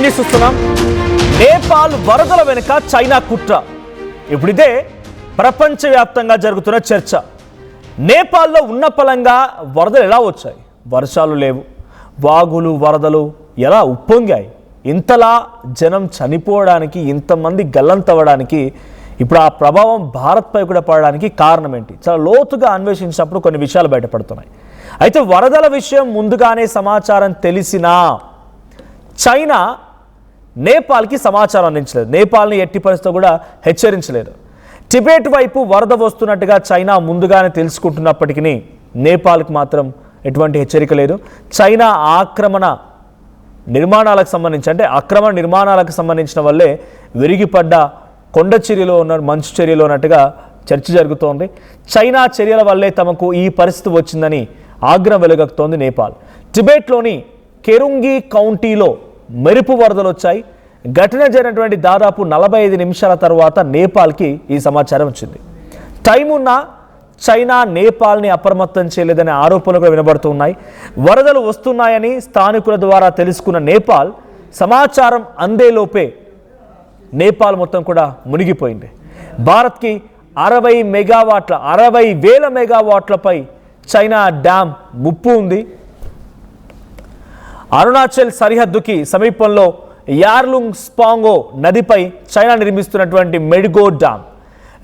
News చూస్తున్నాం. నేపాల్ వరదల వెనుక చైనా కుట్ర. ఇప్పుడు ఇదే ప్రపంచవ్యాప్తంగా జరుగుతున్న చర్చ. నేపాల్లో ఉన్న పలంగా వరదలు ఎలా వచ్చాయి? వర్షాలు లేవు, వాగులు వరదలు ఎలా ఉప్పొంగాయి? ఇంతలా జనం చనిపోవడానికి, ఇంతమంది గల్లంతవ్వడానికి, ఇప్పుడు ఆ ప్రభావం భారత్పై కూడా పడడానికి కారణం ఏంటి? చాలా లోతుగా అన్వేషించినప్పుడు కొన్ని విషయాలు బయటపడుతున్నాయి. అయితే వరదల విషయం ముందుగానే సమాచారం తెలిసినా చైనా నేపాల్కి సమాచారం అందించలేదు. నేపాల్ని ఎట్టి పరిస్థితిలో కూడా హెచ్చరించలేదు. టిబెట్ వైపు వరద వస్తున్నట్టుగా చైనా ముందుగానే తెలుసుకుంటున్నప్పటికీ నేపాల్కి మాత్రం ఎటువంటి హెచ్చరిక లేదు. చైనా ఆక్రమణ నిర్మాణాలకు సంబంధించి, అంటే అక్రమ నిర్మాణాలకు సంబంధించిన వల్లే విరిగిపడ్డ కొండ చర్యలో ఉన్న మంచు చర్యలో ఉన్నట్టుగా చర్చ జరుగుతోంది. చైనా చర్యల వల్లే తమకు ఈ పరిస్థితి వచ్చిందని ఆగ్రహం వెలుగక్కుతోంది నేపాల్. టిబెట్లోని కెరుంగి కౌంటీలో మెరుపు వరదలు వచ్చాయి. ఘటన జరిగినటువంటి దాదాపు 45 నిమిషాల తర్వాత నేపాల్కి ఈ సమాచారం వచ్చింది. టైం ఉన్నా చైనా నేపాల్ని అప్రమత్తం చేయలేదనే ఆరోపణలు కూడా వినబడుతున్నాయి. వరదలు వస్తున్నాయని స్థానికుల ద్వారా తెలుసుకున్న నేపాల్ సమాచారం అందేలోపే నేపాల్ మొత్తం కూడా మునిగిపోయింది. భారత్కి 60,000 మెగావాట్లపై చైనా డ్యామ్ ముప్పు ఉంది. అరుణాచల్ సరిహద్దుకి సమీపంలో యార్లుంగ్ స్పాంగో నదిపై చైనా నిర్మిస్తున్నటువంటి మెడిగో డ్యామ్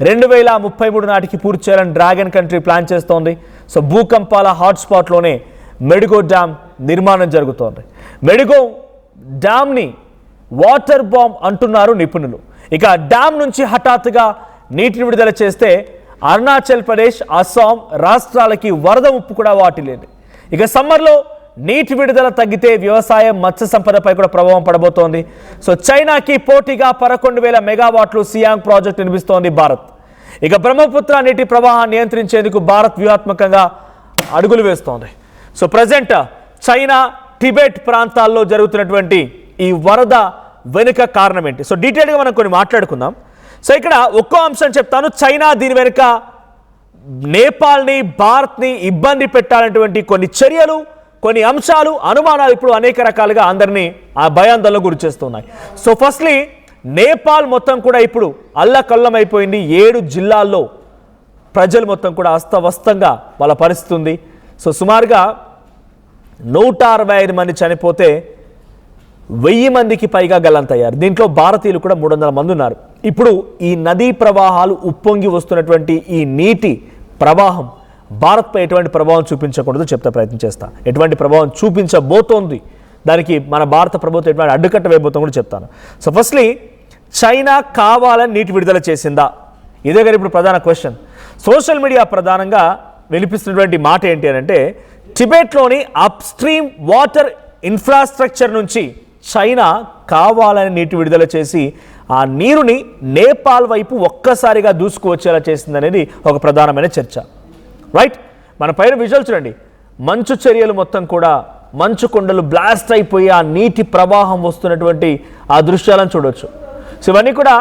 2033 నాటికి పూర్తి చేయాలని డ్రాగన్ కంట్రీ ప్లాన్ చేస్తోంది. సో భూకంపాల హాట్స్పాట్లోనే మెడిగో డ్యామ్ నిర్మాణం జరుగుతోంది. మెడిగో డ్యామ్ని వాటర్ బాంబ్ అంటున్నారు నిపుణులు. ఇక డ్యామ్ నుంచి హఠాత్తుగా నీటిని విడుదల చేస్తే అరుణాచల్ ప్రదేశ్, అస్సాం రాష్ట్రాలకి వరద ముప్పు కూడా వాటిల్లింది. ఇక సమ్మర్లో నీటి విడుదల తగ్గితే వ్యవసాయం, మత్స్య సంపదపై కూడా ప్రభావం పడబోతోంది. సో చైనాకి పోటీగా 11,000 మెగావాట్లు సియాంగ్ ప్రాజెక్టు నిర్మిస్తోంది భారత్. ఇక బ్రహ్మపుత్ర నీటి ప్రవాహాన్ని నియంత్రించేందుకు భారత్ వ్యూహాత్మకంగా అడుగులు వేస్తోంది. సో ప్రజెంట్ చైనా టిబెట్ ప్రాంతాల్లో జరుగుతున్నటువంటి ఈ వరద వెనుక కారణం ఏంటి? సో డీటెయిల్గా మనం కొన్ని మాట్లాడుకుందాం. సో ఇక్కడ ఒక్కో అంశం చెప్తాను. చైనా దీని వెనుక నేపాల్ని, భారత్ని ఇబ్బంది పెట్టాలనేటువంటి కొన్ని చర్యలు, కొన్ని అంశాలు, అనుమానాలు ఇప్పుడు అనేక రకాలుగా అందరినీ ఆ భయాందోళనకు గురి చేస్తున్నాయి. సో ఫస్ట్లీ నేపాల్ మొత్తం కూడా ఇప్పుడు అల్లకల్లం అయిపోయింది. 7 జిల్లాల్లో ప్రజలు మొత్తం కూడా అస్తవ్యస్తంగా వాళ్ళ పరిస్థితి ఉంది. సో సుమారుగా 165 మంది చనిపోతే 1000 మందికి పైగా గల్లంతయ్యారు. దీంట్లో భారతీయులు కూడా 300 మంది ఉన్నారు. ఇప్పుడు ఈ నదీ ప్రవాహాలు ఉప్పొంగి వస్తున్నటువంటి ఈ నీటి ప్రవాహం భారత్పై ఎటువంటి ప్రభావం చూపించకూడదు చెప్తే ప్రయత్నం చేస్తా. ఎటువంటి ప్రభావం చూపించబోతోంది, దానికి మన భారత ప్రభుత్వం ఎటువంటి అడ్డుకట్ట వేయబోతుందో కూడా చెప్తాను. సో ఫస్ట్లీ చైనా కావాలని నీటి విడుదల చేసిందా? ఇదే గారు ఇప్పుడు ప్రధాన క్వశ్చన్. సోషల్ మీడియా ప్రధానంగా వినిపిస్తున్నటువంటి మాట ఏంటి అని అంటే, టిబెట్లోని అప్ స్ట్రీమ్ వాటర్ ఇన్ఫ్రాస్ట్రక్చర్ నుంచి చైనా కావాలని నీటి విడుదల చేసి ఆ నీరుని నేపాల్ వైపు ఒక్కసారిగా దూసుకువచ్చేలా చేసిందనేది ఒక ప్రధానమైన చర్చ. రైట్, మన పైన విజువల్ చూడండి. మంచు చర్యలు మొత్తం కూడా, మంచు కొండలు బ్లాస్ట్ అయిపోయి ఆ నీటి ప్రవాహం వస్తున్నటువంటి ఆ దృశ్యాలను చూడవచ్చు. సో ఇవన్నీ కూడా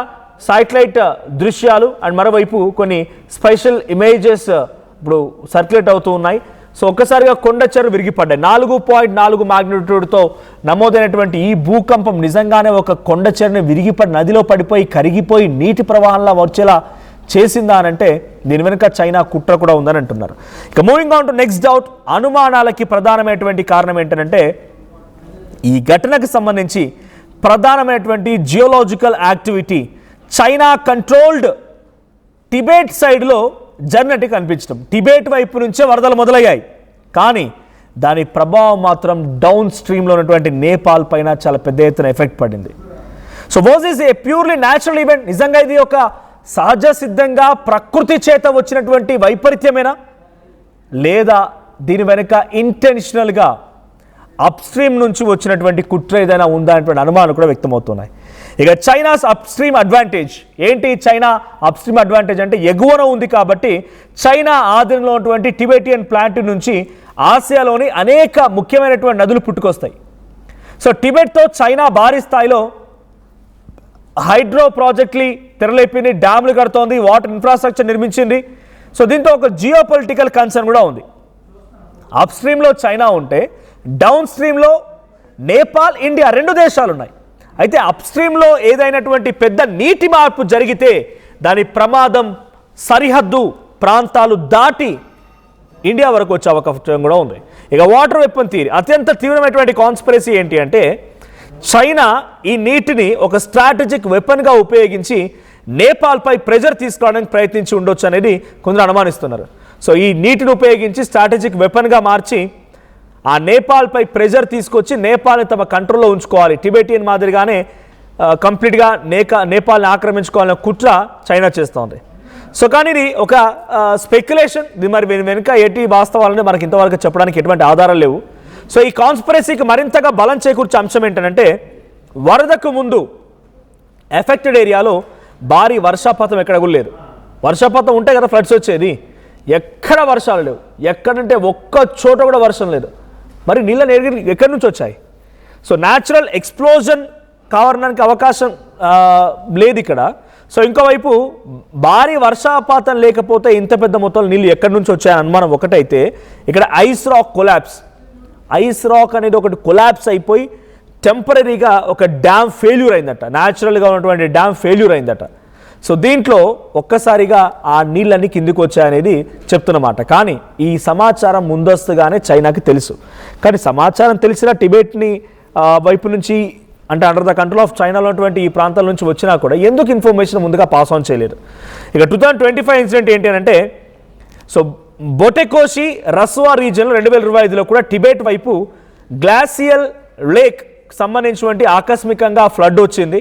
శాటిలైట్ దృశ్యాలు. అండ్ మరోవైపు కొన్ని స్పెషల్ ఇమేజెస్ ఇప్పుడు సర్క్యులేట్ అవుతూ ఉన్నాయి. సో ఒక్కసారిగా కొండ చెరువు విరిగిపడ్డాయి. 4.4 మాగ్నిట్యూడ్తో నమోదైనటువంటి ఈ భూకంపం నిజంగానే ఒక కొండ చెరువుని విరిగిపడి నదిలో పడిపోయి కరిగిపోయి నీటి ప్రవాహంలా వచ్చేలా చేసిందా అని అంటే దీని వెనుక చైనా కుట్ర కూడా ఉందని అంటున్నారు. ఇక moving on to next doubt. అనుమానాలకి ప్రధానమైనటువంటి కారణం ఏంటంటే, ఈ ఘటనకు సంబంధించి ప్రధానమైనటువంటి geological activity China controlled Tibet సైడ్లో జరిగినట్టు కనిపించడం. టిబెట్ వైపు నుంచే వరదలు మొదలయ్యాయి, కానీ దాని ప్రభావం మాత్రం డౌన్ స్ట్రీమ్లో ఉన్నటువంటి నేపాల్ పైన చాలా పెద్ద ఎత్తున ఎఫెక్ట్ పడింది. So was is a purely natural event? నిజంగా ఇది ఒక సహజ సిద్ధంగా ప్రకృతి చేత వచ్చినటువంటి వైపరీత్యమేనా, లేదా దీని వెనుక ఇంటెన్షనల్గా అప్ స్ట్రీమ్ నుంచి వచ్చినటువంటి కుట్ర ఏదైనా ఉందా అనేటువంటి అనుమానాలు కూడా వ్యక్తమవుతున్నాయి. ఇక చైనాస్ అప్ స్ట్రీమ్ అడ్వాంటేజ్ ఏంటి? చైనా అప్ స్ట్రీమ్ అడ్వాంటేజ్ అంటే ఎగువన ఉంది కాబట్టి చైనా ఆధీనంలో ఉన్నటువంటి టిబెటియన్ ప్లాంట్ నుంచి ఆసియాలోని అనేక ముఖ్యమైనటువంటి నదులు పుట్టుకొస్తాయి. సో టిబెట్తో చైనా భారీ స్థాయిలో హైడ్రో ప్రాజెక్టులు తెరలేపింది, డ్యామ్లు కడుతోంది, వాటర్ ఇన్ఫ్రాస్ట్రక్చర్ నిర్మించింది. సో దీంతో ఒక జియో పొలిటికల్ కన్సర్న్ కూడా ఉంది. అప్ స్ట్రీమ్లో చైనా ఉంటే డౌన్ స్ట్రీమ్లో నేపాల్, ఇండియా 2 దేశాలు ఉన్నాయి. అయితే అప్స్ట్రీమ్లో ఏదైనటువంటి పెద్ద నీటి మార్పు జరిగితే దాని ప్రమాదం సరిహద్దు ప్రాంతాలు దాటి ఇండియా వరకు వచ్చే అవకాశం కూడా ఉంది. ఇక వాటర్ వెపన్ థియరీ, అత్యంత తీవ్రమైనటువంటి కాన్స్పిరసీ ఏంటి అంటే చైనా ఈ నీటిని ఒక స్ట్రాటజిక్ వెపన్గా ఉపయోగించి నేపాల్పై ప్రెజర్ తీసుకోవడానికి ప్రయత్నించి ఉండొచ్చు అనేది కొందరు అనుమానిస్తున్నారు. సో ఈ నీటిని ఉపయోగించి స్ట్రాటజిక్ వెపన్గా మార్చి ఆ నేపాల్పై ప్రెజర్ తీసుకొచ్చి నేపాల్ని తమ కంట్రోల్లో ఉంచుకోవాలి, టిబెటియన్ మాదిరిగానే కంప్లీట్గా నేపాల్ని ఆక్రమించుకోవాలనే కుట్ర చైనా చేస్తోంది. సో కానీ ఇది ఒక స్పెక్యులేషన్, ఇది మరి వెనుక ఎట్టి వాస్తవాలని మనకి ఇంతవరకు చెప్పడానికి ఎటువంటి ఆధారాలు లేవు. సో ఈ కాన్స్పిరసీకి మరింతగా బలం చేకూర్చే అంశం ఏంటంటే వరదకు ముందు ఎఫెక్టెడ్ ఏరియాలో భారీ వర్షపాతం ఎక్కడ కూడా లేదు. వర్షపాతం ఉంటే కదా ఫ్లడ్స్ వచ్చేది, ఎక్కడ వర్షాలు లేవు, ఎక్కడంటే ఒక్క చోట కూడా వర్షం లేదు. మరి నీళ్ళ ఎక్కడి నుంచి వచ్చాయి? సో న్యాచురల్ ఎక్స్ప్లోజన్ కావడానికి అవకాశం లేదు ఇక్కడ. సో ఇంకోవైపు భారీ వర్షపాతం లేకపోతే ఇంత పెద్ద మొత్తంలో నీళ్ళు ఎక్కడి నుంచి వచ్చాయని అనుమానం ఒకటైతే, ఇక్కడ ice rock collapse, ice rock అనేది ఒకటి కొలాప్స్ అయిపోయి టెంపరీగా ఒక డ్యామ్ ఫెయిల్యూర్ అయిందట, న్యాచురల్గా ఉన్నటువంటి డ్యామ్ ఫెయిల్యూర్ అయిందట. సో దీంట్లో ఒక్కసారిగా ఆ నీళ్ళన్నీ కిందికి వచ్చాయనేది చెప్తున్నమాట. కానీ ఈ సమాచారం ముందస్తుగానే చైనాకి తెలుసు. కానీ సమాచారం తెలిసిన టిబెట్ని వైపు నుంచి అంటే అండర్ ద కంట్రోల్ ఆఫ్ చైనాలో ఉన్నటువంటి ఈ ప్రాంతాల నుంచి వచ్చినా కూడా ఎందుకు ఇన్ఫర్మేషన్ ముందుగా పాస్ ఆన్ చేయలేదు? ఇక 2025 ఇన్సిడెంట్ ఏంటి అంటే, సో బొటెకోషి రస్వా రీజియన్లో 2025లో కూడా టిబెట్ వైపు గ్లాసియల్ లేక్ సంబంధించినటువంటి ఆకస్మికంగా ఫ్లడ్ వచ్చింది.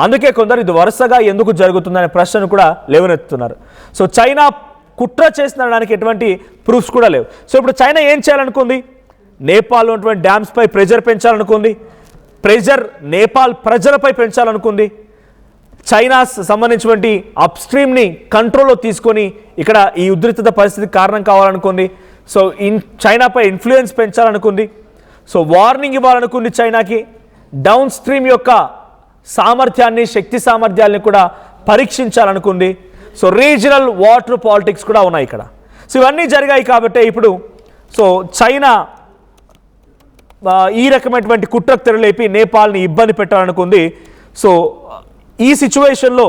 అందుకే కొందరు ఇది వరుసగా ఎందుకు జరుగుతుందనే ప్రశ్నను కూడా లేవనెత్తుతున్నారు. సో చైనా కుట్ర చేసినడానికి ఎటువంటి ప్రూఫ్స్ కూడా లేవు. సో ఇప్పుడు చైనా ఏం చేయాలనుకుంది? నేపాల్లో ఉన్నటువంటి డ్యామ్స్పై ప్రెజర్ పెంచాలనుకుంది, ప్రెజర్ నేపాల్ ప్రజలపై పెంచాలనుకుంది, చైనా సంబంధించినటువంటి అప్స్ట్రీమ్ని కంట్రోల్లో తీసుకొని ఇక్కడ ఈ ఉద్రిక్తత పరిస్థితికి కారణం కావాలనుకుంది. సో చైనాపై ఇన్ఫ్లుయెన్స్ పెంచాలనుకుంది. సో వార్నింగ్ ఇవ్వాలనుకుంది చైనాకి, డౌన్ స్ట్రీమ్ యొక్క సామర్థ్యాన్ని, శక్తి సామర్థ్యాన్ని కూడా పరీక్షించాలనుకుంది. సో రీజనల్ వాటర్ పాలిటిక్స్ కూడా ఉన్నాయి ఇక్కడ. సో ఇవన్నీ జరిగాయి కాబట్టి ఇప్పుడు సో చైనా ఈ రకమైనటువంటి కుట్రకు తెరలేపి నేపాల్ని ఇబ్బంది పెట్టాలనుకుంది. సో ఈ సిచ్యువేషన్లో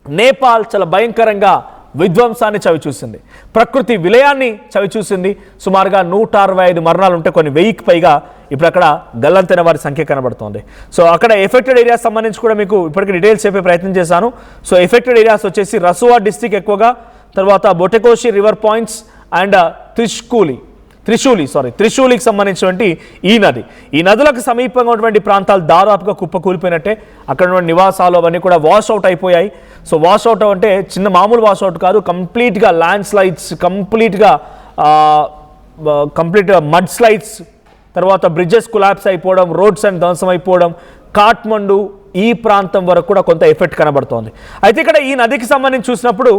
నేపాల్ చాలా భయంకరంగా విధ్వంసాన్ని చవిచూసింది, ప్రకృతి విలయాన్ని చవిచూసింది. సుమారుగా 165 మరణాలు ఉంటే కొన్ని 1000కి పైగా ఇప్పుడు అక్కడ గల్లంతైన వారి సంఖ్య కనబడుతోంది. సో అక్కడ ఎఫెక్టెడ్ ఏరియాస్ సంబంధించి కూడా మీకు ఇప్పటికీ డీటెయిల్స్ చెప్పే ప్రయత్నం చేశాను. సో ఎఫెక్టెడ్ ఏరియాస్ వచ్చేసి రసువా డిస్టిక్ ఎక్కువగా, తర్వాత బొటెకోషి రివర్ పాయింట్స్ అండ్ త్రిశూలికి సంబంధించినటువంటి ఈ నదులకు సమీపంగా ఉన్నటువంటి ప్రాంతాలు దాదాపుగా కుప్పకూలిపోయినట్టే. అక్కడ ఉన్న నివాసాలు అవన్నీ కూడా వాష్ అవుట్ అయిపోయాయి. సో వాష్ అవుట్ అంటే చిన్న మామూలు వాష్ అవుట్ కాదు, కంప్లీట్గా land slides, complete mud slides, తర్వాత బ్రిడ్జెస్ కొలాప్స్ అయిపోవడం, రోడ్స్ అండ్ ధ్వంసం అయిపోవడం, కాఠ్మండు ఈ ప్రాంతం వరకు కూడా కొంత ఎఫెక్ట్ కనబడుతోంది. అయితే ఇక్కడ ఈ నదికి సంబంధించి చూసినప్పుడు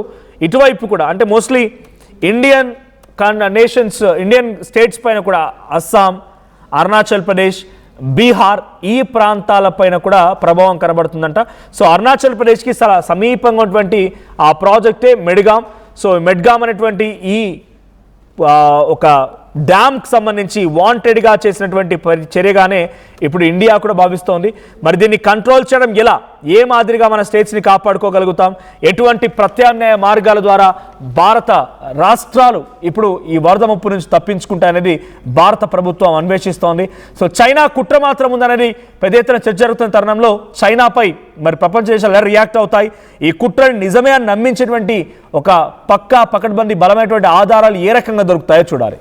ఇటువైపు కూడా అంటే మోస్ట్లీ ఇండియన్ స్టేట్స్ పైన కూడా అస్సాం, అరుణాచల్ ప్రదేశ్, బీహార్ ఈ ప్రాంతాలపైన కూడా ప్రభావం కనబడుతుందంట. సో అరుణాచల్ ప్రదేశ్కి సమీపంగా ఉన్నటువంటి ఆ ప్రాజెక్టే మెడ్గామ్. సో మెడ్గామ్ అనేటువంటి ఈ ఒక డ్యామ్కి సంబంధించి వాంటెడ్గా చేసినటువంటి చర్యగానే ఇప్పుడు ఇండియా కూడా భావిస్తోంది. మరి దీన్ని కంట్రోల్ చేయడం ఎలా, ఏ మాదిరిగా మన స్టేట్స్ని కాపాడుకోగలుగుతాం, ఎటువంటి ప్రత్యామ్నాయ మార్గాల ద్వారా భారత రాష్ట్రాలు ఇప్పుడు ఈ వరద ముప్పు నుంచి తప్పించుకుంటాయనేది భారత ప్రభుత్వం అన్వేషిస్తోంది. సో చైనా కుట్ర మాత్రం ఉందనేది పెద్ద ఎత్తున చర్చ జరుగుతున్న తరుణంలో చైనాపై మరి ప్రపంచ దేశాలు ఎలా రియాక్ట్ అవుతాయి, ఈ కుట్రని నిజమే అని నమ్మించేటువంటి ఒక పక్కా పకడ్బందీ బలమైనటువంటి ఆధారాలు ఏ రకంగా దొరుకుతాయో చూడాలి.